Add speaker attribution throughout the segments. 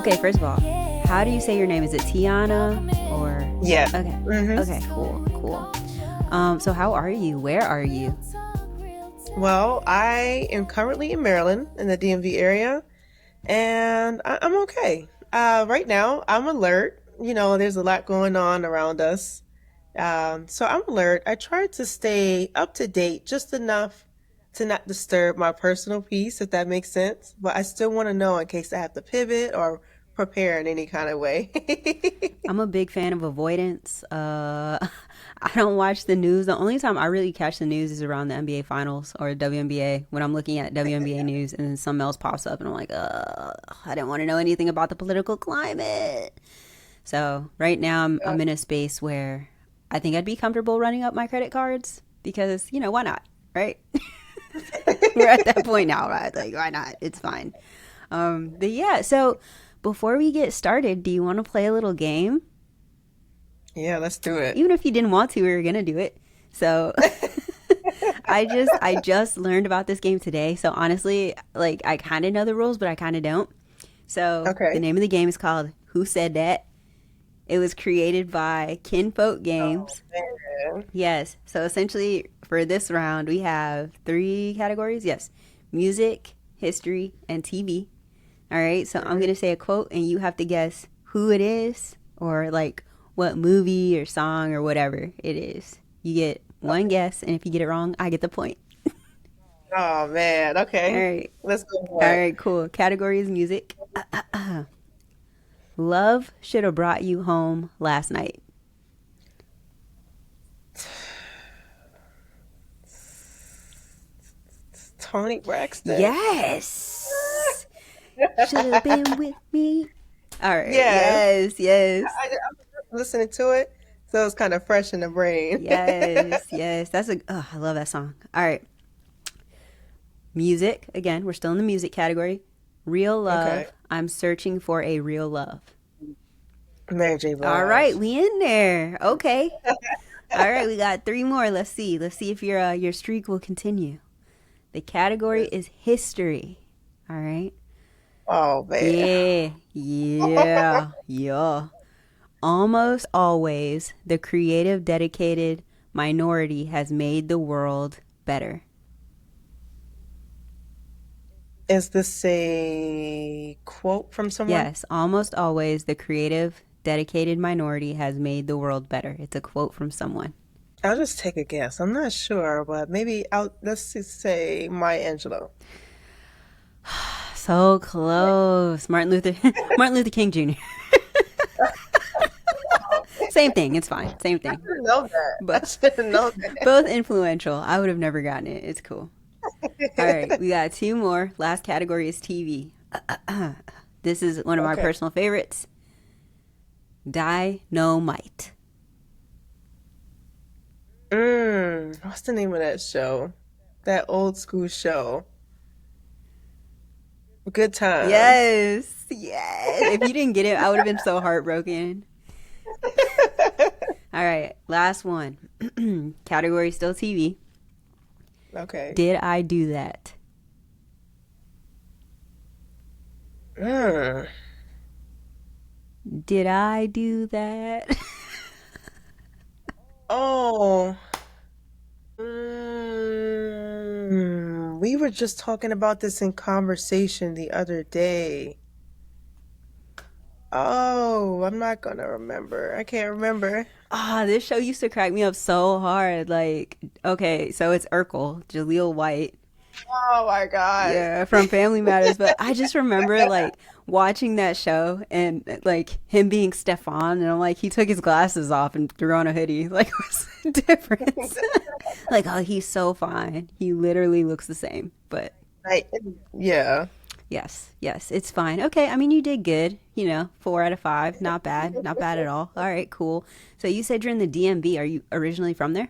Speaker 1: Okay, first of all, how do you say your name? Is it Tiana or?
Speaker 2: Yeah.
Speaker 1: Okay.
Speaker 2: hmm
Speaker 1: Okay, cool. So how are you? Where are you?
Speaker 2: Well, I am currently in Maryland in the DMV area, and I'm okay. Right now, I'm alert. There's a lot going on around us. So I'm alert. I try to stay up to date just enough to not disturb my personal peace, if that makes sense. But I still want to know in case I have to pivot or prepare in any kind of way.
Speaker 1: I'm a big fan of avoidance. I don't watch the news. The only time I really catch the news is around the NBA Finals or WNBA when I'm looking at WNBA news and then something else pops up and I'm like, I didn't want to know anything about the political climate. So right now I'm in a space where I think I'd be comfortable running up my credit cards because, why not? Right? We're at that point now, right? Like, why not? It's fine. But yeah, so before we get started, do you want to play a little game?
Speaker 2: Yeah, let's do it.
Speaker 1: Even if you didn't want to, we were gonna do it. So I just learned about this game today. So honestly, like I kind of know the rules, but I kind of don't. So the
Speaker 2: Okay.
Speaker 1: name of the game is called Who Said That? It was created by Kinfolk
Speaker 2: Oh,
Speaker 1: Games.
Speaker 2: man.
Speaker 1: Yes. So essentially, for this round, we have three categories. Yes, music, history, and TV. All right. So I'm gonna say a quote, and you have to guess who it is, or like what movie or song or whatever it is. You get one guess, and if you get it wrong, I get the point.
Speaker 2: Oh man.
Speaker 1: All
Speaker 2: Okay.
Speaker 1: right.
Speaker 2: Let's go
Speaker 1: All
Speaker 2: for it.
Speaker 1: right. Cool. Category is music. Love should have brought you home last night.
Speaker 2: Tony Braxton.
Speaker 1: Yes. Should have been with me. All right.
Speaker 2: Yes.
Speaker 1: Yes.
Speaker 2: I'm listening to it, so it's kind of fresh in the brain.
Speaker 1: Yes. I love that song. All right. Music. Again, we're still in the music category. Real
Speaker 2: Okay.
Speaker 1: love. I'm searching for a real love.
Speaker 2: Mary J.
Speaker 1: All right,
Speaker 2: Blige.
Speaker 1: we in there. Okay. All right, we got three more. Let's see. Let's see if your streak will continue. The category is history. All right.
Speaker 2: Oh man.
Speaker 1: Yeah. Almost always, the creative, dedicated minority has made the world better.
Speaker 2: Is this a quote from someone?
Speaker 1: Yes, almost always, the creative, dedicated minority has made the world better. It's a quote from someone.
Speaker 2: I'll just take a guess. I'm not sure, but maybe let's just say Maya Angelou.
Speaker 1: So close. Martin Luther King Jr. Same thing. It's fine. Same
Speaker 2: I
Speaker 1: thing.
Speaker 2: didn't know that. I
Speaker 1: But
Speaker 2: should have known
Speaker 1: both influential. I would have never gotten it. It's cool. All right,
Speaker 2: that.
Speaker 1: we got two more. Last category is TV. This is one of my
Speaker 2: Okay.
Speaker 1: personal favorites. Dynamite.
Speaker 2: What's the name of that show? That old school show. Good times.
Speaker 1: Yes. If you didn't get it, I would have been so heartbroken. All right, last one. Category still TV.
Speaker 2: Okay.
Speaker 1: Did I do that?
Speaker 2: Mm.
Speaker 1: Did I do that?
Speaker 2: Oh. We were just talking about this in conversation the other day. Oh, I'm not gonna remember. I can't remember.
Speaker 1: This show used to crack me up so hard. Like, okay, so it's Urkel, Jaleel White.
Speaker 2: Oh my God.
Speaker 1: Yeah, from Family Matters. But I just remember like watching that show and like him being Stefan, and I'm like, he took his glasses off and threw on a hoodie. Like, what's the difference? Like, oh, he's so fine. He literally looks the same. But
Speaker 2: I, yeah.
Speaker 1: yes, it's fine. Okay, I mean, you did good. 4 out of 5. Not bad. Not bad at all. All right, cool. So you said you're in the DMV. Are you originally from there?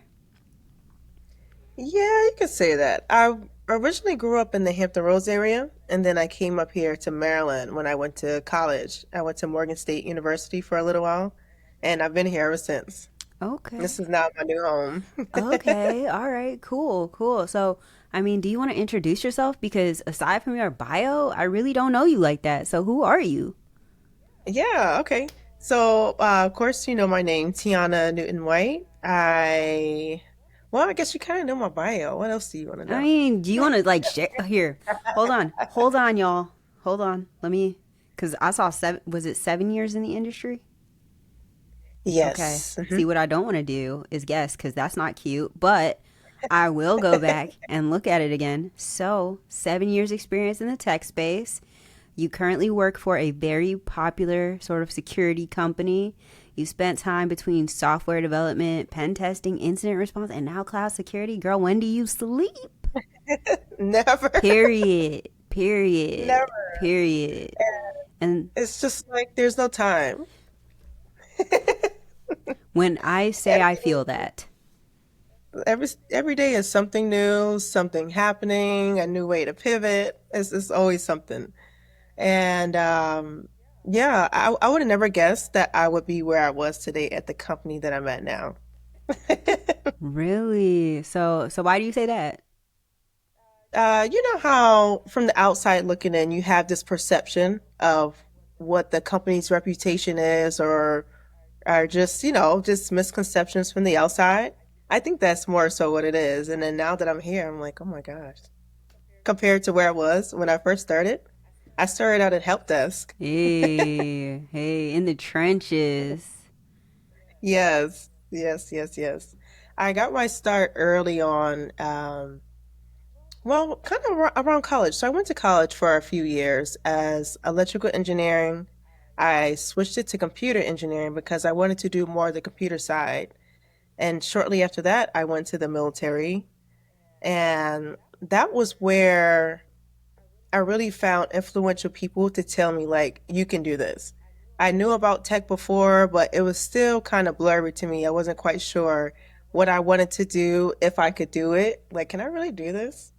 Speaker 2: Yeah, you could say that. I originally grew up in the Hampton Roads area, and then I came up here to Maryland when I went to college. I went to Morgan State University for a little while, and I've been here ever since.
Speaker 1: Okay.
Speaker 2: This is now my new home.
Speaker 1: Okay. All right. Cool. So, I mean, do you want to introduce yourself? Because aside from your bio, I really don't know you like that. So, who are you?
Speaker 2: Yeah, okay. So, of course, you know my name, Tiana Newton-White. Well, I guess you kind of know my bio. What else do you want to
Speaker 1: I
Speaker 2: know?
Speaker 1: mean, do you want to like share here? Hold on, y'all. Hold on. Let me, because I saw seven. Was it 7 years in the industry? Okay.
Speaker 2: Yes.
Speaker 1: See, what I don't want to do is guess because that's not cute. But I will go back and look at it again. So, 7 years experience in the tech space. You currently work for a very popular sort of security company. You spent time between software development, pen testing, incident response, and now cloud security. Girl, when do you sleep?
Speaker 2: Never,
Speaker 1: Period. Period.
Speaker 2: never.
Speaker 1: Period. And
Speaker 2: It's just like there's no time.
Speaker 1: when I say I feel that,
Speaker 2: Every day is something new, something happening, a new way to pivot. It's always something. And yeah, I would have never guessed that I would be where I was today at the company that I'm at now.
Speaker 1: really? So why do you say that?
Speaker 2: You know how from the outside looking in, you have this perception of what the company's reputation is, or just, just misconceptions from the outside. I think that's more so what it is. And then now that I'm here, I'm like, oh my gosh. Compared to where I was when I first started, I started out at help desk.
Speaker 1: Hey, hey, in the trenches.
Speaker 2: Yes, yes, yes, yes. I got my start early on, well, kind of around college. So I went to college for a few years as electrical engineering. I switched it to computer engineering because I wanted to do more of the computer side. And shortly after that, I went to the military. And that was where I really found influential people to tell me, like, you can do this. I knew about tech before, but it was still kind of blurry to me. I wasn't quite sure what I wanted to do, if I could do it. Like, can I really do this?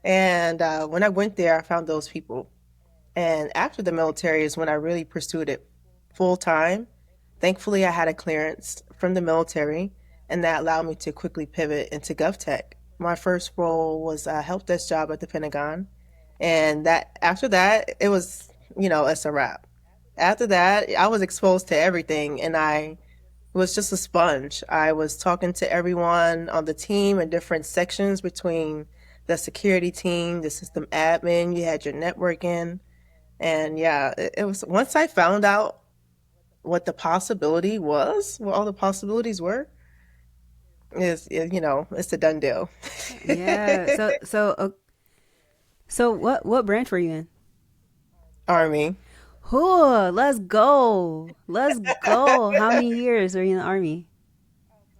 Speaker 2: And when I went there, I found those people. And after the military is when I really pursued it full time. Thankfully, I had a clearance from the military, and that allowed me to quickly pivot into GovTech. My first role was a help desk job at the Pentagon. And that after that, it was, it's a wrap. After that, I was exposed to everything, and I was just a sponge. I was talking to everyone on the team in different sections between the security team, the system admin, you had your networking. And yeah, it was once I found out what the possibility was, what all the possibilities were, it's a done deal.
Speaker 1: Yeah. So what branch were you in?
Speaker 2: Army.
Speaker 1: Whew, let's go. Let's go. How many years were you in the army?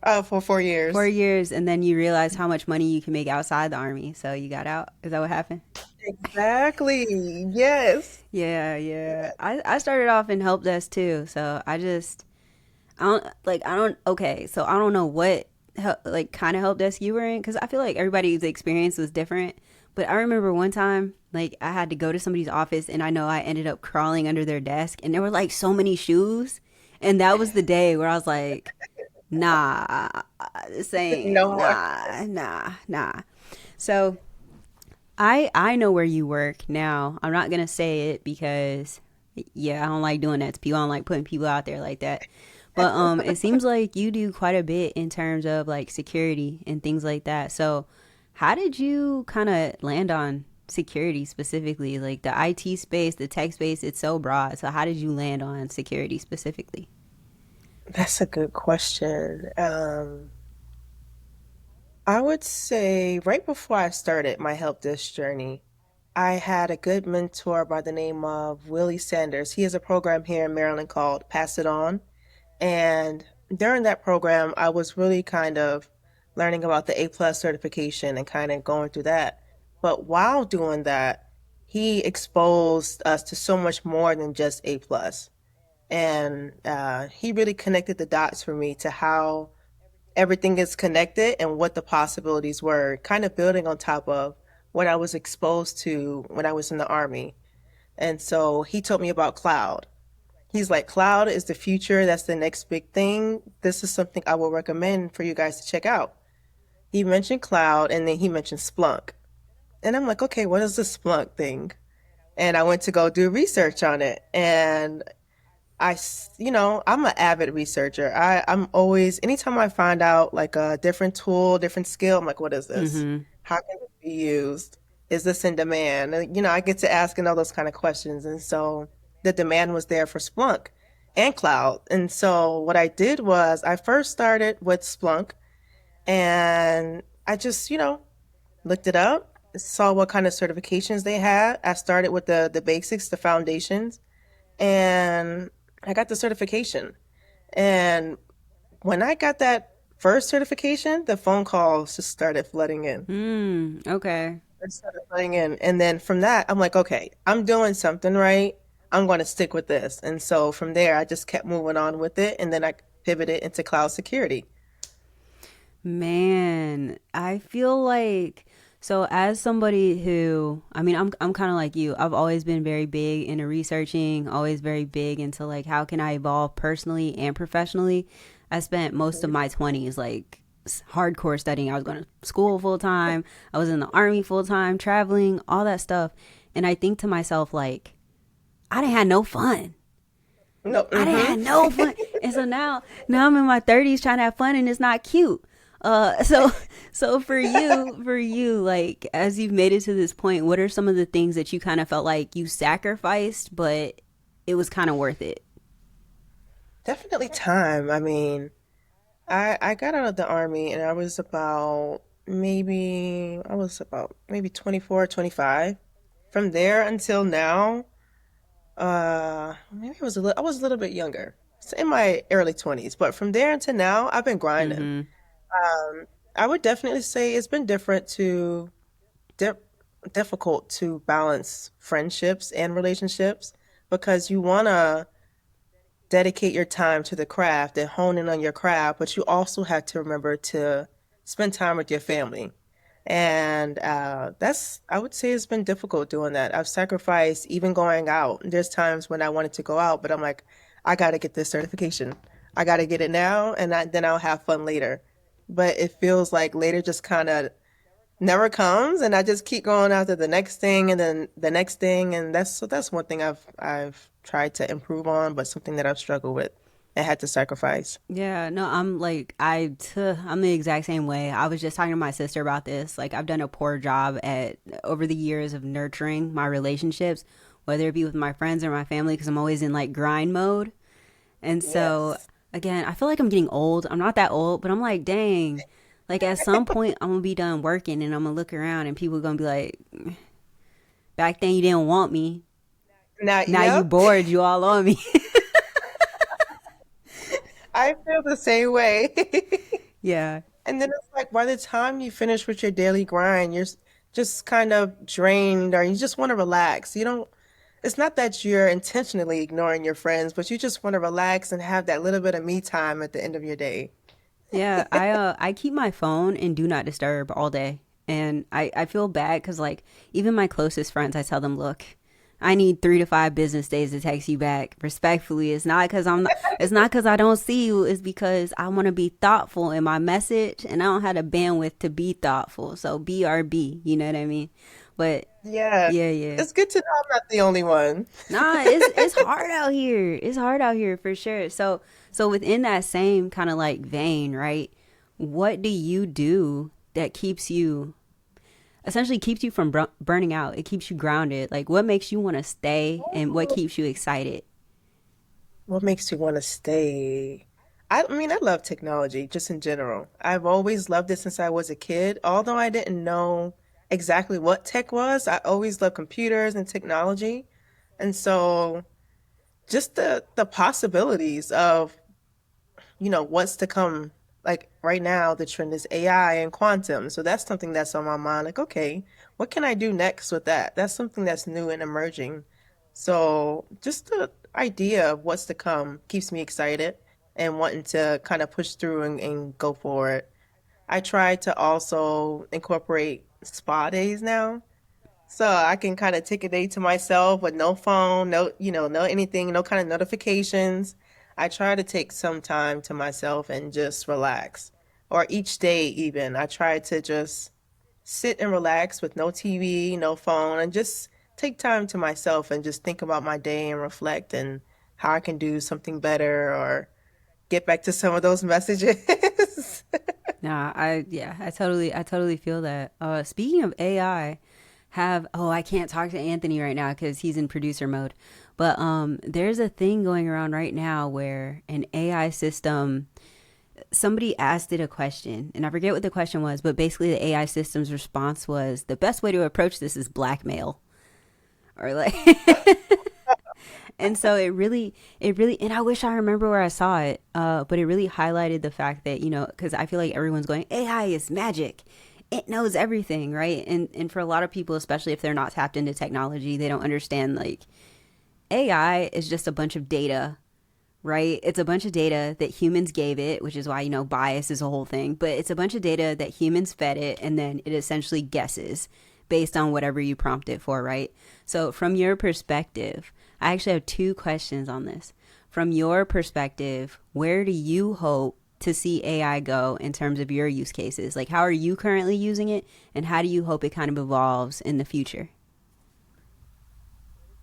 Speaker 2: For four
Speaker 1: Four
Speaker 2: years.
Speaker 1: years, and then you realized how much money you can make outside the army, so you got out. Is that what happened?
Speaker 2: Exactly. Yes.
Speaker 1: Yeah, yeah. I started off in help desk too, so I don't okay, so I don't know what like kind of help desk you were in because I feel like everybody's experience was different. But I remember one time like I had to go to somebody's office and I know I ended up crawling under their desk and there were like so many shoes, and that was the day where I was like, nah, this ain't
Speaker 2: No more.
Speaker 1: nah. So I know where you work now. I'm not gonna say it because yeah, I don't like doing that to people. I don't like putting people out there like that. But it seems like you do quite a bit in terms of like security and things like that. So how did you kind of land on security specifically? Like the IT space, the tech space, it's so broad. So how did you land on security specifically?
Speaker 2: That's a good question. I would say right before I started my help desk journey, I had a good mentor by the name of Willie Sanders. He has a program here in Maryland called Pass It On. And during that program, I was really kind of learning about the A plus certification and kind of going through that. But while doing that, he exposed us to so much more than just A plus. And he really connected the dots for me to how everything is connected and what the possibilities were, kind of building on top of what I was exposed to when I was in the Army. And so he told me about cloud. He's like, cloud is the future. That's the next big thing. This is something I will recommend for you guys to check out. He mentioned cloud and then he mentioned Splunk. And I'm like, okay, what is the Splunk thing? And I went to go do research on it. And I'm an avid researcher. I'm always, anytime I find out like a different tool, different skill, I'm like, what is this?
Speaker 1: Mm-hmm.
Speaker 2: How can it be used? Is this in demand? And, I get to asking all those kind of questions. And so the demand was there for Splunk and cloud. And so what I did was I first started with Splunk and I just, looked it up, saw what kind of certifications they had. I started with the basics, the foundations, and I got the certification. And when I got that first certification, the phone calls just started flooding in.
Speaker 1: Okay.
Speaker 2: It started flooding in. And then from that, I'm like, okay, I'm doing something right. I'm going to stick with this. And so from there, I just kept moving on with it. And then I pivoted into cloud security.
Speaker 1: Man, I feel like so as somebody who I mean I'm kind of like you. I've always been very big into researching, always very big into like how can I evolve personally and professionally. I spent most of my 20s like hardcore studying. I was going to school full time. I was in the army full time, traveling, all that stuff. And I think to myself like I didn't have no fun.
Speaker 2: No,
Speaker 1: I didn't have
Speaker 2: mm-hmm.
Speaker 1: no fun. And so now I'm in my 30s trying to have fun and it's not cute. So so for you, like as you've made it to this point, what are some of the things that you kind of felt like you sacrificed, but it was kind of worth it?
Speaker 2: Definitely time. I mean, I got out of the army and I was about maybe 24, 25. From there until now, maybe I was a little bit younger. It's in my early 20s, but from there until now, I've been grinding.
Speaker 1: Mm-hmm.
Speaker 2: I would definitely say it's been di difficult to balance friendships and relationships because you want to dedicate your time to the craft and hone in on your craft, but you also have to remember to spend time with your family. And I would say it's been difficult doing that. I've sacrificed even going out. There's times when I wanted to go out, but I'm like, I got to get this certification. I got to get it now, and then I'll have fun later. But it feels like later just kind of never comes, and I just keep going after the next thing and then the next thing, and that's one thing I've tried to improve on, but something that I've struggled with and had to sacrifice.
Speaker 1: Yeah, no, I'm the exact same way. I was just talking to my sister about this. Like I've done a poor job at over the years of nurturing my relationships, whether it be with my friends or my family, because I'm always in like grind mode. And so
Speaker 2: Yes.
Speaker 1: again, I feel like I'm getting old. I'm not that old, but I'm like, dang. Like at some point I'm gonna be done working and I'm gonna look around and people are gonna be like, back then you didn't want me.
Speaker 2: Now,
Speaker 1: Now you
Speaker 2: yep,
Speaker 1: bored, you all on me.
Speaker 2: I feel the same way.
Speaker 1: Yeah.
Speaker 2: And then it's like by the time you finish with your daily grind, just kind of drained or you just want to relax. You don't, it's not that you're intentionally ignoring your friends, but you just want to relax and have that little bit of me time at the end of your day.
Speaker 1: Yeah, I keep my phone in do not disturb all day. And I feel bad because like even my closest friends, I tell them, look, I need 3 to 5 business days to text you back. Respectfully, it's not because I don't see you. It's because I want to be thoughtful in my message, and I don't have the bandwidth to be thoughtful. So BRB, you know what I mean? But
Speaker 2: Yeah.
Speaker 1: yeah, yeah.
Speaker 2: It's good to know I'm not the only one.
Speaker 1: Nah, it's hard out here. It's hard out here for sure. So within that same kind of like vein, right? What do you do that keeps you essentially keeps you from burning out? It keeps you grounded. Like what makes you want to stay and what keeps you excited?
Speaker 2: What makes you want to stay? I mean, I love technology just in general. I've always loved it since I was a kid. Although I didn't know exactly what tech was, I always loved computers and technology. And so just the possibilities of, what's to come. Like right now, the trend is AI and quantum. So that's something that's on my mind. Like, okay, what can I do next with that? That's something that's new and emerging. So just the idea of what's to come keeps me excited and wanting to kind of push through and go for it. I try to also incorporate spa days now. So I can kind of take a day to myself with no phone, no anything, no kind of notifications. I try to take some time to myself and just relax. Or each day even, I try to just sit and relax with no TV, no phone, and just take time to myself and just think about my day and reflect and how I can do something better or get back to some of those messages.
Speaker 1: Nah, I totally feel that. Speaking of AI, I can't talk to Anthony right now because he's in producer mode. But there's a thing going around right now where an AI system, somebody asked it a question, and I forget what the question was, but basically the AI system's response was the best way to approach this is blackmail, or like. And so and I wish I remember where I saw it, but it really highlighted the fact that, because I feel like everyone's going, AI is magic. It knows everything, right? And for a lot of people, especially if they're not tapped into technology, they don't understand like AI is just a bunch of data, right? It's a bunch of data that humans gave it, which is why, bias is a whole thing, but it's a bunch of data that humans fed it, and then it essentially guesses based on whatever you prompt it for, right? So, from your perspective, I actually have two questions on this. From your perspective, where do you hope to see AI go in terms of your use cases? Like, how are you currently using it, and how do you hope it kind of evolves in the future?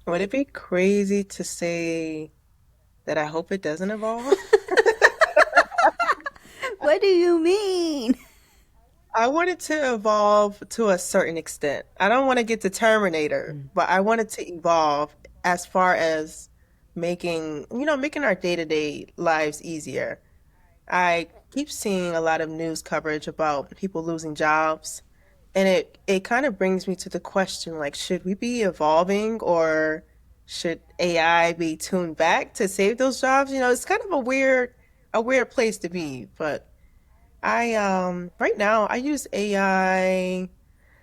Speaker 2: Would it be crazy to say that I hope it doesn't evolve?
Speaker 1: What do you mean?
Speaker 2: I want it to evolve to a certain extent. I don't want to get to Terminator, but I want it to evolve as far as making our day-to-day lives easier. I keep seeing a lot of news coverage about people losing jobs, and it kind of brings me to the question like, should we be evolving or should AI be tuned back to save those jobs? It's kind of a weird place to be, but I right now I use AI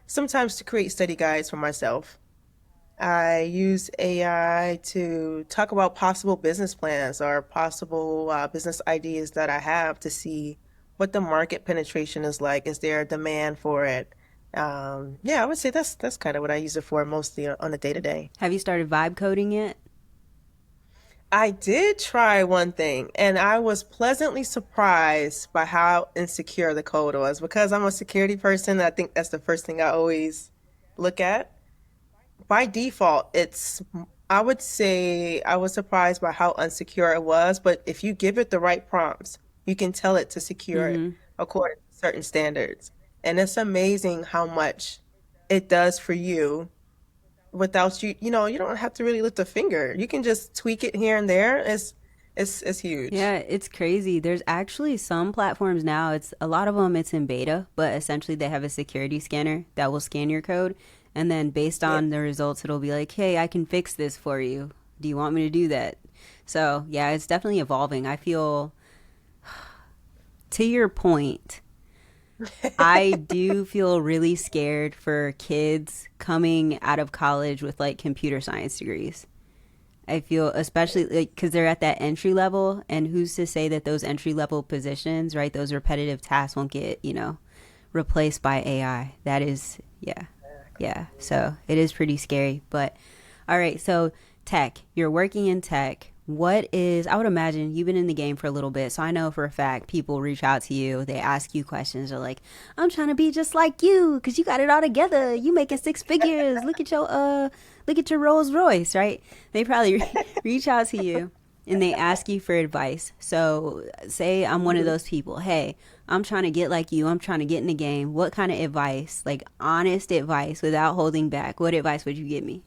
Speaker 2: sometimes to create study guides for myself. I use AI to talk about possible business plans or possible business ideas that I have to see what the market penetration is like. Is there a demand for it? Yeah, I would say that's kind of what I use it for mostly on a day to day.
Speaker 1: Have you started vibe coding yet?
Speaker 2: I did try one thing, and I was pleasantly surprised by how insecure the code was because I'm a security person. I think that's the first thing I always look at. By default, I would say I was surprised by how unsecure it was, but if you give it the right prompts, you can tell it to secure it
Speaker 1: Mm-hmm.
Speaker 2: according to certain standards. And it's amazing how much it does for you without you don't have to really lift a finger. You can just tweak it here and there. It's huge.
Speaker 1: Yeah, it's crazy. There's actually some platforms now, it's a lot of them it's in beta, but essentially they have a security scanner that will scan your code, and then based
Speaker 2: Yeah.
Speaker 1: on the results it'll be like, "Hey, I can fix this for you. Do you want me to do that?" So, yeah, it's definitely evolving. I feel, to your point, I do feel really scared for kids coming out of college with like computer science degrees. I feel especially like because they're at that entry level, and who's to say that those entry level positions, right, those repetitive tasks won't get, replaced by AI. That is, yeah, yeah. So it is pretty scary. But all right, so tech, you're working in tech. What is, I would imagine you've been in the game for a little bit, so I know for a fact people reach out to you, they ask you questions, they're like, I'm trying to be just like you because you got it all together. You making six figures. Look at your Rolls Royce, right? They probably reach out to you and they ask you for advice. So say I'm one of
Speaker 2: Mhm.
Speaker 1: those people. Hey, I'm trying to get like you. I'm trying to get in the game. What kind of advice, like honest advice without holding back, what advice would you give me?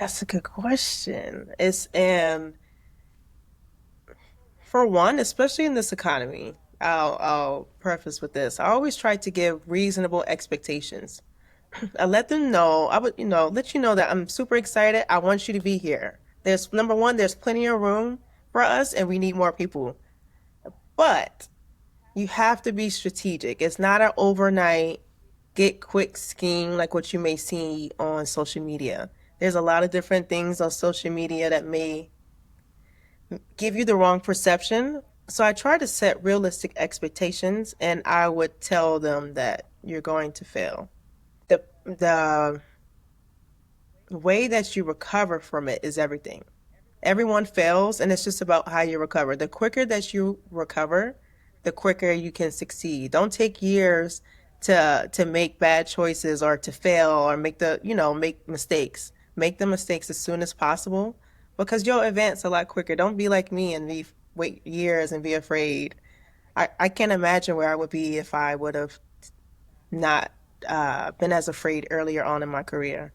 Speaker 2: That's a good question. It's and For one, especially in this economy, I'll preface with this. I always try to give reasonable expectations. I let them know, I would, let you know that I'm super excited. I want you to be here. There's number one, there's plenty of room for us and we need more people. But you have to be strategic. It's not an overnight get quick scheme like what you may see on social media. There's a lot of different things on social media that may give you the wrong perception. So I try to set realistic expectations and I would tell them that you're going to fail. The way that you recover from it is everything. Everyone fails, and it's just about how you recover. The quicker that you recover, the quicker you can succeed. Don't take years to make bad choices or to fail or make mistakes. Make the mistakes as soon as possible. because you'll advance a lot quicker. Don't be like me and be wait years and be afraid. I can't imagine where I would be if I would have not been as afraid earlier on in my career.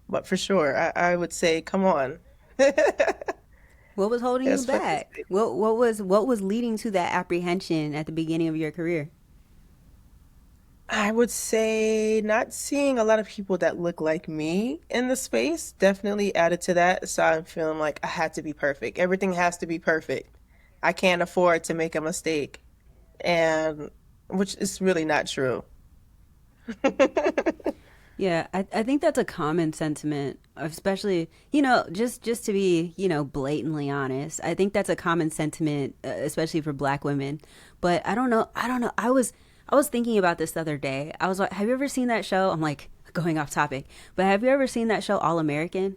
Speaker 2: But for sure, I would say, come on.
Speaker 1: What was holding you
Speaker 2: There's plenty of
Speaker 1: back?
Speaker 2: space.
Speaker 1: What was leading to that apprehension at the beginning of your career?
Speaker 2: I would say not seeing a lot of people that look like me in the space definitely added to that. So I'm feeling like I had to be perfect. Everything has to be perfect. I can't afford to make a mistake. And which is really not true.
Speaker 1: Yeah, I think that's a common sentiment, especially, just to be, blatantly honest. I think that's a common sentiment, especially for black women. But I don't know. I was thinking about this the other day. I was like, have you ever seen that show? I'm like going off topic, but have you ever seen that show All American?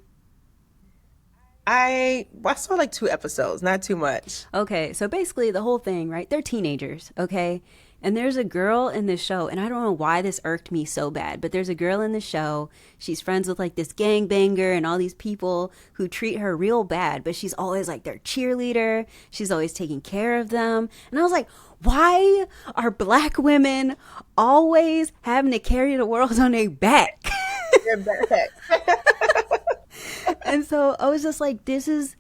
Speaker 2: I saw like 2 episodes, not too much.
Speaker 1: Okay, so basically the whole thing, right? They're teenagers, okay? And there's a girl in the show, and I don't know why this irked me so bad, but there's a girl in the show. She's friends with like this gangbanger and all these people who treat her real bad, but she's always like their cheerleader. She's always taking care of them. And I was like, why are black women always having to carry the world on their back?
Speaker 2: You're back.
Speaker 1: And so I was just like, this is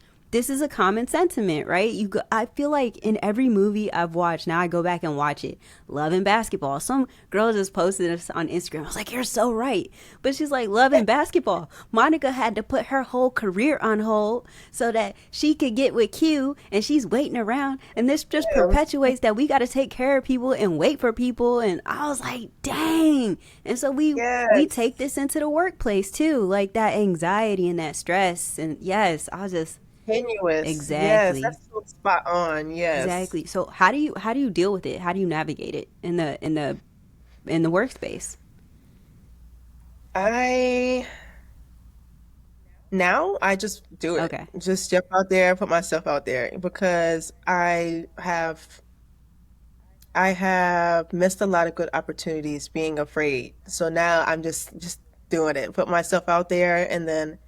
Speaker 1: a common sentiment, right? I feel like in every movie I've watched, now I go back and watch it. Love and Basketball. Some girl just posted this on Instagram. I was like, you're so right. But she's like, Love and Basketball. Monica had to put her whole career on hold so that she could get with Q, and she's waiting around. And this just
Speaker 2: Yeah.
Speaker 1: perpetuates that we got to take care of people and wait for people. And I was like, dang. And so we
Speaker 2: Yes.
Speaker 1: take this into the workplace too, like that anxiety and that stress. And yes, I was just
Speaker 2: Tenuous. Yes,
Speaker 1: exactly.
Speaker 2: that's so spot on. Yes.
Speaker 1: Exactly. So how do you deal with it? How do you navigate it in the workspace?
Speaker 2: I Now I just do it.
Speaker 1: Okay.
Speaker 2: Just step out there, put myself out there because I have missed a lot of good opportunities being afraid. So now I'm just doing it. Put myself out there and then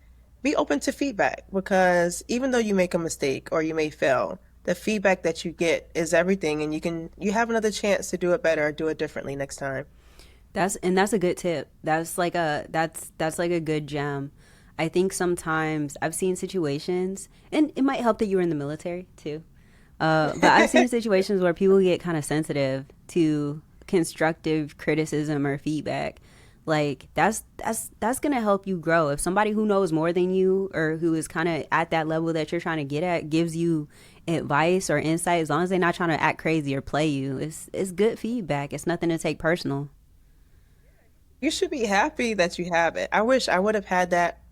Speaker 2: be open to feedback because even though you make a mistake or you may fail, the feedback that you get is everything and you have another chance to do it better or do it differently next time.
Speaker 1: That's a good tip. That's like a good gem. I think sometimes I've seen situations, and it might help that you were in the military too. But I've seen situations where people get kind of sensitive to constructive criticism or feedback. Like that's gonna help you grow. If somebody who knows more than you or who is kind of at that level that you're trying to get at gives you advice or insight, as long as they're not trying to act crazy or play you, it's good feedback. It's nothing to take personal.
Speaker 2: You should be happy that you have it. I wish I would have had that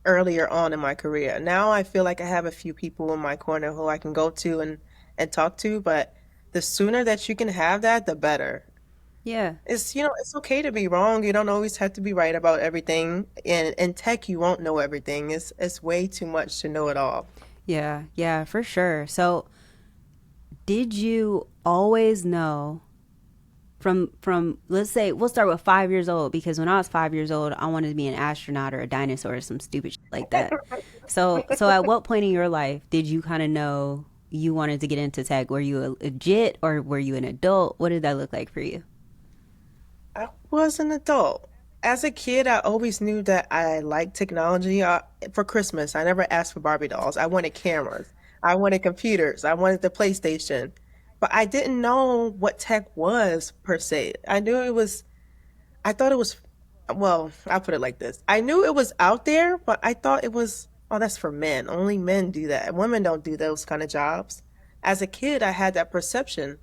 Speaker 2: earlier on in my career. Now I feel like I have a few people in my corner who I can go to and talk to, but the sooner that you can have that, the better.
Speaker 1: Yeah.
Speaker 2: It's okay to be wrong. You don't always have to be right about everything. In tech, you won't know everything. It's way too much to know it all.
Speaker 1: Yeah, yeah, for sure. So, did you always know from let's say we'll start with 5 years old, because when I was 5 years old, I wanted to be an astronaut or a dinosaur or some stupid shit like that. So at what point in your life did you kind of know you wanted to get into tech? Were you a legit or were you an adult? What did that look like for you?
Speaker 2: I was an adult. As a kid, I always knew that I liked technology. For Christmas, I never asked for Barbie dolls. I wanted cameras. I wanted computers. I wanted the PlayStation. But I didn't know what tech was per se. I thought it was, well, I'll put it like this. I knew it was out there, but I thought it was, oh, that's for men. Only men do that. Women don't do those kind of jobs. As a kid, I had that perception.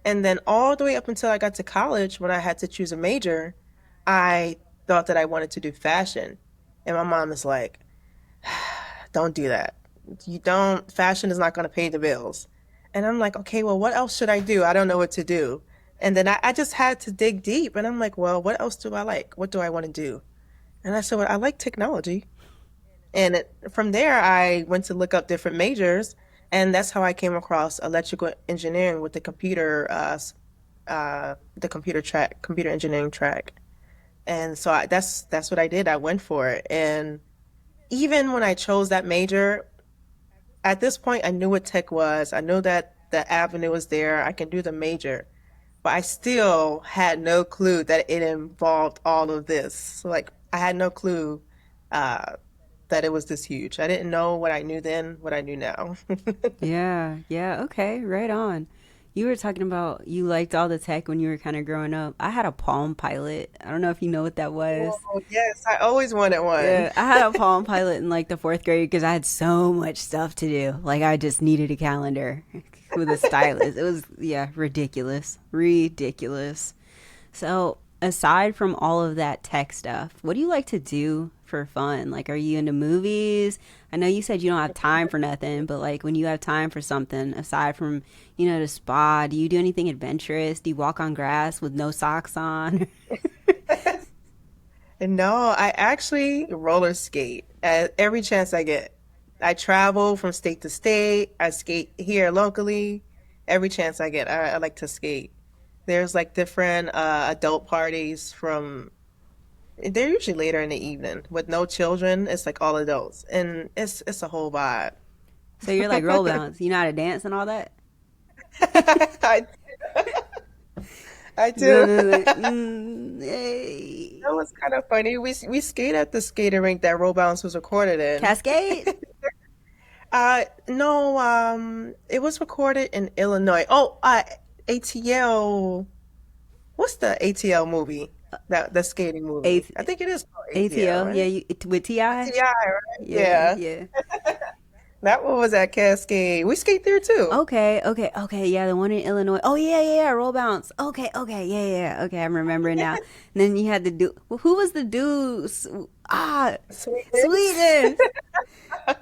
Speaker 2: And then all the way up until I got to college, when I had to choose a major, I thought that I wanted to do fashion. And my mom is like, don't do that. Fashion is not going to pay the bills. And I'm like, okay, well, what else should I do? I don't know what to do. And then I just had to dig deep. And I'm like, well, what else do I like? What do I want to do? And I said, well, I like technology. And from there, I went to look up different majors. And that's how I came across electrical engineering with the computer engineering track. And so that's what I did. I went for it. And even when I chose that major, at this point, I knew what tech was. I knew that the avenue was there. I can do the major, but I still had no clue that it involved all of this. So, like, I had no clue uh, that it was this huge. I didn't know what I knew then, what I knew now.
Speaker 1: Yeah, yeah, okay, right on. You were talking about you liked all the tech when you were kind of growing up. I had a Palm Pilot. I don't know if you know what that was.
Speaker 2: Oh, yes, I always wanted one.
Speaker 1: Yeah, I had a Palm Pilot in like the fourth grade because I had so much stuff to do. Like I just needed a calendar with a stylus. It was, yeah, ridiculous. Ridiculous. So, aside from all of that tech stuff, what do you like to do for fun? Like, are you into movies? I know you said you don't have time for nothing, but like when you have time for something, aside from, the spa, do you do anything adventurous? Do you walk on grass with no socks on?
Speaker 2: And no, I actually roller skate at every chance I get. I travel from state to state. I skate here locally. Every chance I get, I like to skate. There's like different adult parties from, they're usually later in the evening with no children. It's like all adults, and it's a whole vibe.
Speaker 1: So you're like roll bounce. You know how to dance and all that?
Speaker 2: I, I
Speaker 1: No,
Speaker 2: do.
Speaker 1: no, no. Hey.
Speaker 2: That was kind of funny. We skate at the skating rink that Roll Bounce was recorded in.
Speaker 1: Cascade?
Speaker 2: No, it was recorded in Illinois. Oh, ATL. What's the ATL movie? That the skating movie. I think it is called ATL,
Speaker 1: ATL, yeah,
Speaker 2: right?
Speaker 1: with Ti.
Speaker 2: TI, right?
Speaker 1: Yeah,
Speaker 2: Yeah.
Speaker 1: yeah.
Speaker 2: That one was at Cascade. We skate there too.
Speaker 1: Okay, okay, okay. Yeah, the one in Illinois. Oh yeah, yeah, yeah. Roll bounce. Okay, okay, yeah, yeah, yeah. Okay, I'm remembering now. And then you had the dude. Who was the dude? Ah,
Speaker 2: Sweetness.
Speaker 1: Sweden.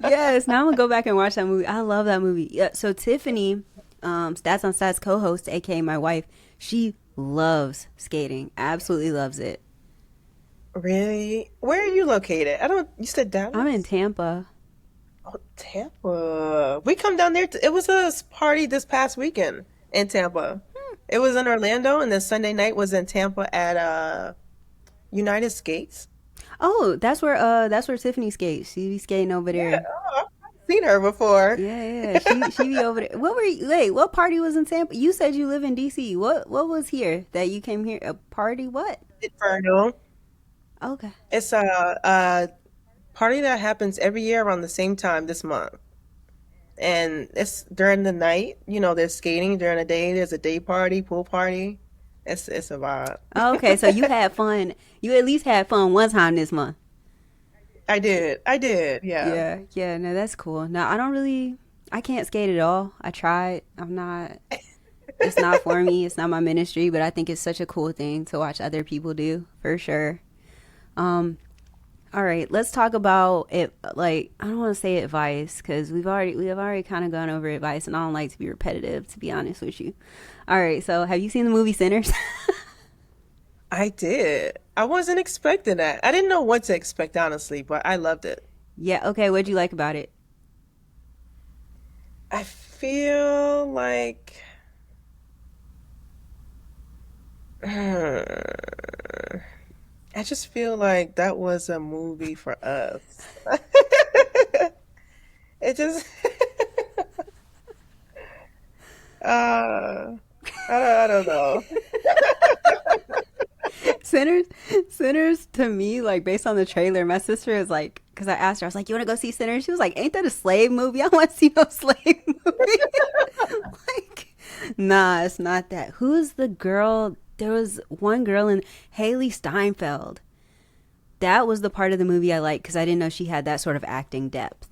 Speaker 1: Yes. Now I'm gonna go back and watch that movie. I love that movie. Yeah. So Tiffany, Stats on Stats co-host, aka my wife, she loves skating. Absolutely loves it.
Speaker 2: Really? Where are you located? I don't, you said
Speaker 1: I'm in
Speaker 2: Dallas?
Speaker 1: Tampa.
Speaker 2: Oh, Tampa. We come down there. It was a party this past weekend in Tampa. It was in Orlando, and then Sunday night was in Tampa at United Skates.
Speaker 1: Oh, that's where Tiffany skates. She be skating over
Speaker 2: Yeah,
Speaker 1: there.
Speaker 2: oh, I've seen her before.
Speaker 1: Yeah, yeah. She be over there. What were you? Wait, what party was in Tampa? You said you live in DC. What was here that you came here? A party? What?
Speaker 2: Inferno.
Speaker 1: Okay.
Speaker 2: It's a party that happens every year around the same time this month. And it's during the night. There's skating during the day. There's a day party, pool party. It's a vibe.
Speaker 1: Okay, so you had fun. You at least had fun one time this month.
Speaker 2: I did. I did. Yeah.
Speaker 1: Yeah, yeah. No, that's cool. No, I don't really. I can't skate at all. I tried. I'm not. It's not for me. It's not my ministry. But I think it's such a cool thing to watch other people do for sure. Um, All right, let's talk about it. Like, I don't want to say advice because we have already kind of gone over advice, and I don't like to be repetitive, to be honest with you. All right, so have you seen the movie Sinners?
Speaker 2: I did. I wasn't expecting that. I didn't know what to expect, honestly, but I loved it.
Speaker 1: Yeah. Okay. What'd you like about it?
Speaker 2: I feel like I just feel like that was a movie for us. It just uh I don't know.
Speaker 1: Sinners, Sinners to me, like based on the trailer, my sister is like, because I asked her, I was like, "You want to go see Sinners?" She was like, "Ain't that a slave movie? I don't want to see no slave movie." Like, nah, it's not that. Who's the girl? There was one girl in Haley Steinfeld. That was the part of the movie I liked because I didn't know she had that sort of acting depth.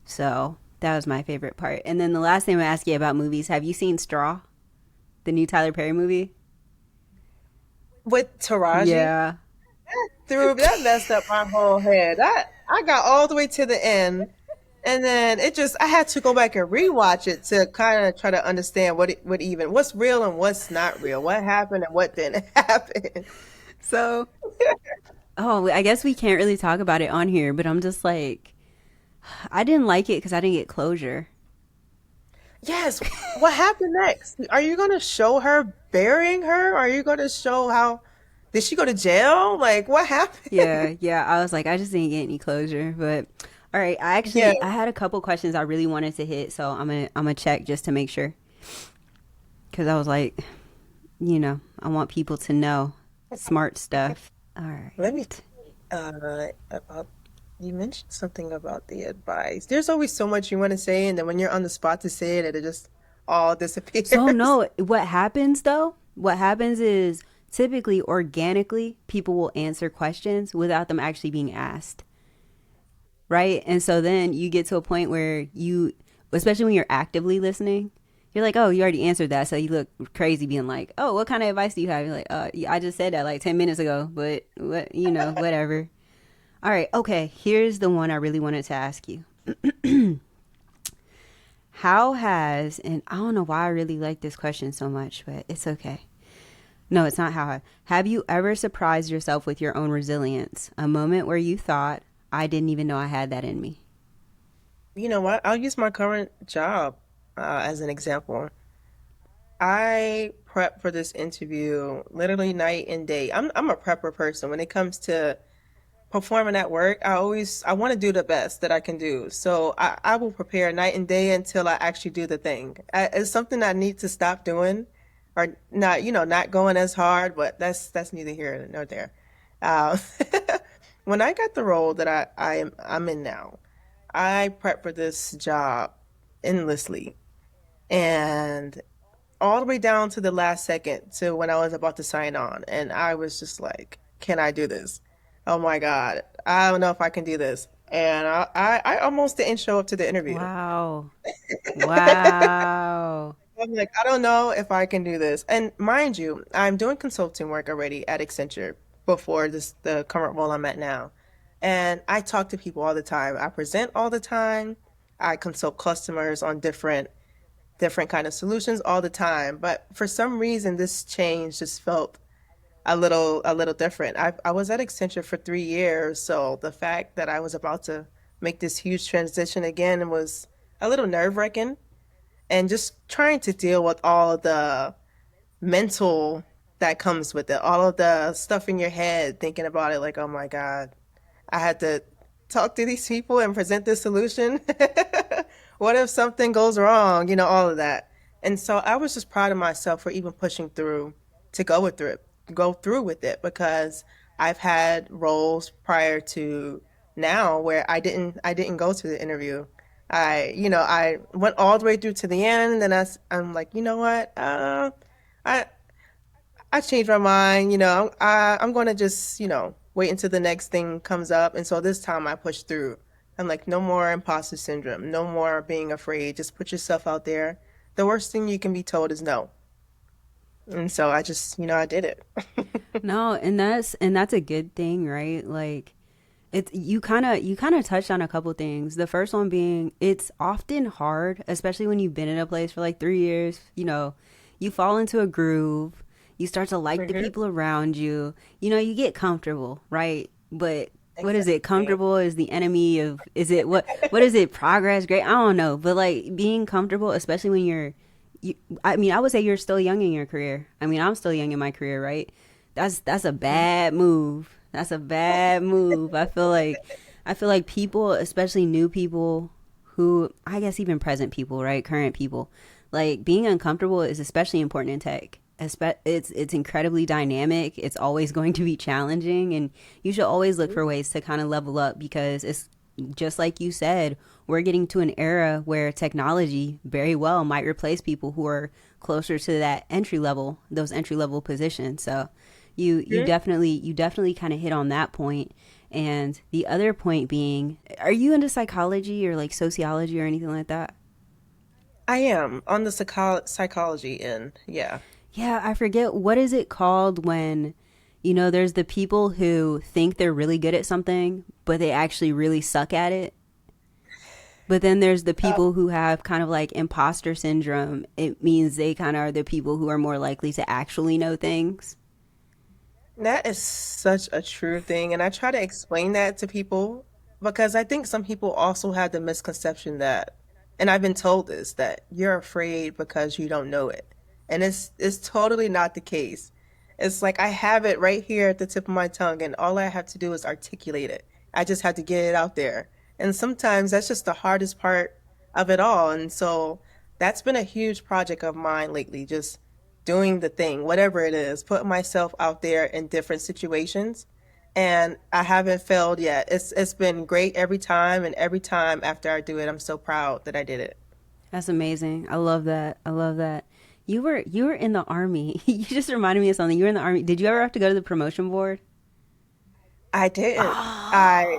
Speaker 1: So that was my favorite part. And then the last thing I ask you about movies: have you seen Straw, the new Tyler Perry movie?
Speaker 2: With Taraji,
Speaker 1: Yeah.
Speaker 2: through that messed up my whole head. I got all the way to the end, and then I had to go back and rewatch it to kind of try to understand what's real and what's not real, what happened and what didn't happen.
Speaker 1: So, oh, I guess we can't really talk about it on here, but I'm just like, I didn't like it because I didn't get closure.
Speaker 2: Yes, what happened next? Are you going to show her burying her? Are you going to show how did she go to jail? Like what happened?
Speaker 1: Yeah, yeah. I was like, I just didn't get any closure. But All right,
Speaker 2: Yeah.
Speaker 1: I had a couple questions I really wanted to hit, so I'm gonna check just to make sure, because I was like, I want people to know smart stuff. All
Speaker 2: Let me
Speaker 1: right.
Speaker 2: about you mentioned something about the advice. There's always so much you want to say, and then when you're on the spot to say it, it just all
Speaker 1: So
Speaker 2: disappears.
Speaker 1: no, what happens though? What happens is typically organically people will answer questions without them actually being asked, right? And so then you get to a point where you, especially when you're actively listening, you're like, oh, you already answered that, so you look crazy being like, oh, what kind of advice do you have? You're like, yeah, I just said that like 10 minutes ago, but what, whatever. All right, okay. Here's the one I really wanted to ask you. How has, and I don't know why I really like this question so much, but it's okay. No, it's not how. Have you ever surprised yourself with your own resilience? A moment where you thought, I didn't even know I had that in me.
Speaker 2: You know what? I'll use my current job as an example. I prep for this interview literally night and day. I'm a prepper person. When it comes to performing at work, I want to do the best that I can do. So I will prepare night and day until I actually do the thing. It's something I need to stop doing, or not, not going as hard. But that's neither here nor there. Uh, when I got the role that I'm in now, I prepped for this job endlessly, and all the way down to the last second to when I was about to sign on. And I was just like, can I do this? Oh my God. I don't know if I can do this. And I almost didn't show up to the interview.
Speaker 1: Wow. Wow.
Speaker 2: I'm like, I don't know if I can do this. And mind you, I'm doing consulting work already at Accenture before the current role I'm at now. And I talk to people all the time. I present all the time. I consult customers on different kind of solutions all the time. But for some reason, this change just felt a little different. I was at Accenture for 3 years, so the fact that I was about to make this huge transition again was a little nerve-wracking, and just trying to deal with all of the mental that comes with it, all of the stuff in your head, thinking about it like, oh my God, I had to talk to these people and present this solution. What if something goes wrong? All of that. And so I was just proud of myself for even pushing through to go through with it, because I've had roles prior to now where I didn't go to the interview. I went all the way through to the end, and then I'm like, you know what? I I changed my mind. I'm going to just, wait until the next thing comes up. And so this time I pushed through. I'm like, no more imposter syndrome, no more being afraid. Just put yourself out there. The worst thing you can be told is no. And so I just, I did it.
Speaker 1: No, and that's a good thing, right? Like it's you kind of touched on a couple things. The first one being it's often hard, especially when you've been in a place for like 3 years. You fall into a groove. You start to like the
Speaker 2: Hmm.
Speaker 1: people around you. You get comfortable, right? But what is it?
Speaker 2: Exactly.
Speaker 1: Comfortable is the enemy of. Is it what? What is it? Progress, great. I don't know, but like being comfortable, especially when you. I mean, I would say you're still young in your career. I mean, I'm still young in my career, right? That's a bad move. That's a bad move. I feel like people, especially new people who I guess even present people, right? Current people, like being uncomfortable is especially important in tech. It's incredibly dynamic. It's always going to be challenging, and you should always look for ways to kind of level up because it's just like you said, we're getting to an era where technology very well might replace people who are closer to that entry level, those entry level positions. So you definitely kind of hit on that point. And the other point being, are you into psychology or like sociology or anything like that?
Speaker 2: I am on the psychology end. Yeah.
Speaker 1: Yeah, I forget what is it called when there's the people who think they're really good at something, but they actually really suck at it. But then there's the
Speaker 2: Uh,
Speaker 1: people who have kind of like imposter syndrome. It means they kind of are the people who are more likely to actually know things.
Speaker 2: that is such a true thing. And I try to explain that to people because I think some people also have the misconception that, and I've been told this, that you're afraid because you don't know it. And it's totally not the case. It's like I have it right here at the tip of my tongue, and all I have to do is articulate it. I just have to get it out there. And sometimes that's just the hardest part of it all. And so that's been a huge project of mine lately, just doing the thing, whatever it is, putting myself out there in different situations. And I haven't failed yet. It's been great every time, and every time after I do it, I'm so proud that I did it.
Speaker 1: That's amazing. I love that. I love that. You were in the army. You just reminded me of something. You were in the army. Did you ever have to go to the promotion board?
Speaker 2: I didn't. I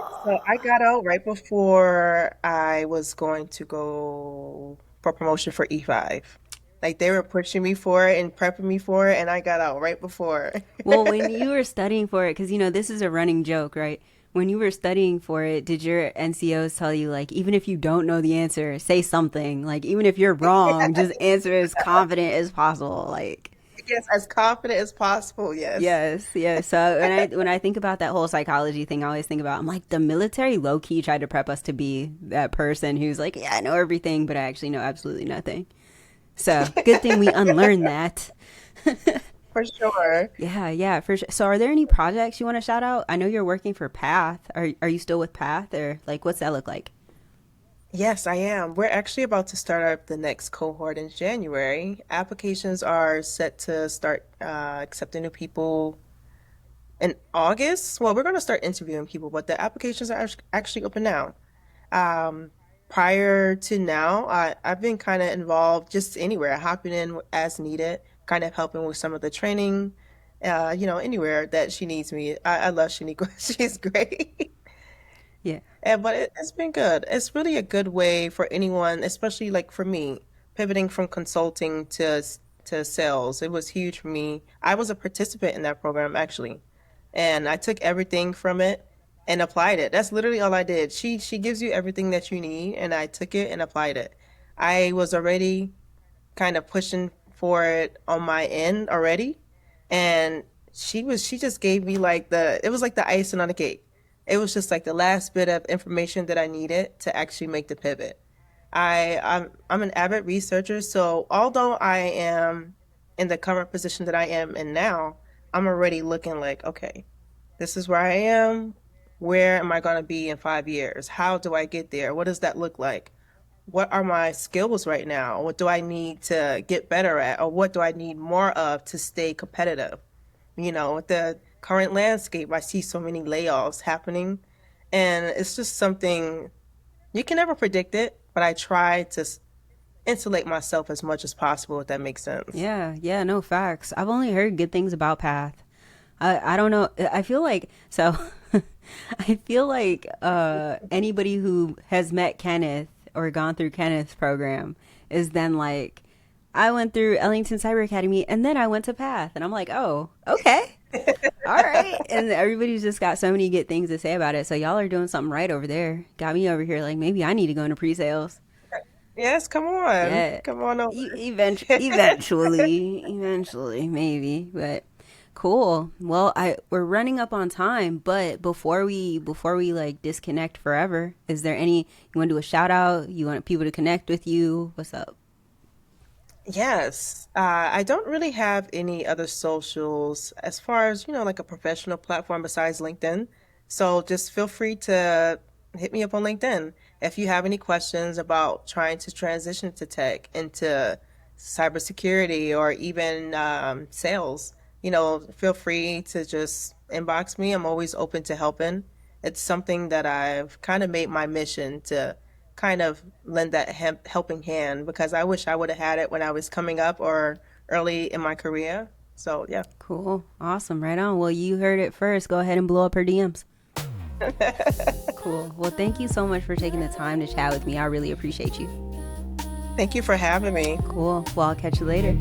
Speaker 2: got out right before I was going to go for promotion for E5. Like they were pushing me for it and prepping me for it, and I got out right before.
Speaker 1: Well, when you were studying for it, because this is a running joke, right? When you were studying for it, did your NCOs tell you, like, even if you don't know the answer, say something? Like, even if you're wrong, just answer as confident as possible. Like,
Speaker 2: Yes, as confident as possible. Yes.
Speaker 1: yes, yes. So when I think about that whole psychology thing, I always think about, I'm like, the military low key tried to prep us to be that person who's like, yeah, I know everything, but I actually know absolutely nothing. So good thing we unlearned that.
Speaker 2: For sure.
Speaker 1: Yeah, yeah, for sure. So are there any projects you want to shout out? I know you're working for Path. Are you still with Path, or like what's that look like?
Speaker 2: Yes, I am. We're actually about to start up the next cohort in January. Applications are set to start accepting new people in August. Well, we're going to start interviewing people, but the applications are actually open now. Um, Prior to now, I've been kind of involved just anywhere, hopping in as needed, kind of helping with some of the training, anywhere that she needs me. I love Shaniqua. She's great.
Speaker 1: Yeah.
Speaker 2: But it's been good. It's really a good way for anyone, especially like for me, pivoting from consulting to sales. It was huge for me. I was a participant in that program actually, and I took everything from it and applied it. That's literally all I did. She gives you everything that you need, and I took it and applied it. I was already kind of pushing for it on my end already, and she just gave me like it was like the icing on the cake. It was just like the last bit of information that I needed to actually make the pivot. I'm an avid researcher, so although I am in the current position that I am in now, I'm already looking like, okay, this is where I am. Where am I going to be in 5 years? How do I get there? What does that look like? What are my skills right now? What do I need to get better at? Or what do I need more of to stay competitive? With the current landscape, I see so many layoffs happening, and it's just something you can never predict it, but I try to insulate myself as much as possible, if that makes sense.
Speaker 1: Yeah, yeah, no facts. I've only heard good things about Path. I don't know. I feel like so. I feel like anybody who has met Kenneth or gone through Kenneth's program is then like, I went through Ellington Cyber Academy and then I went to Path, and I'm like, oh, okay, all right. And everybody's just got so many good things to say about it. So y'all are doing something right over there. Got me over here like maybe I need to go into pre-sales.
Speaker 2: Yes, come on.
Speaker 1: Yeah,
Speaker 2: Come on over.
Speaker 1: eventually, maybe. But cool. Well, I we're running up on time, but before we like disconnect forever, is there any you want to do a shout out? You want people to connect with you? What's up?
Speaker 2: Yes, I don't really have any other socials as far as, like a professional platform besides LinkedIn. So just feel free to hit me up on LinkedIn. If you have any questions about trying to transition to tech, into cybersecurity, or even sales, feel free to just inbox me. I'm always open to helping. It's something that I've kind of made my mission to kind of lend that helping hand, because I wish I would have had it when I was coming up or early in my career. So, yeah.
Speaker 1: Cool. Awesome. Right on. Well, you heard it first. Go ahead and blow up her DMs. Cool. Well, thank you so much for taking the time to chat with me. I really appreciate you.
Speaker 2: Thank you for having me.
Speaker 1: Cool. Well, I'll catch you later.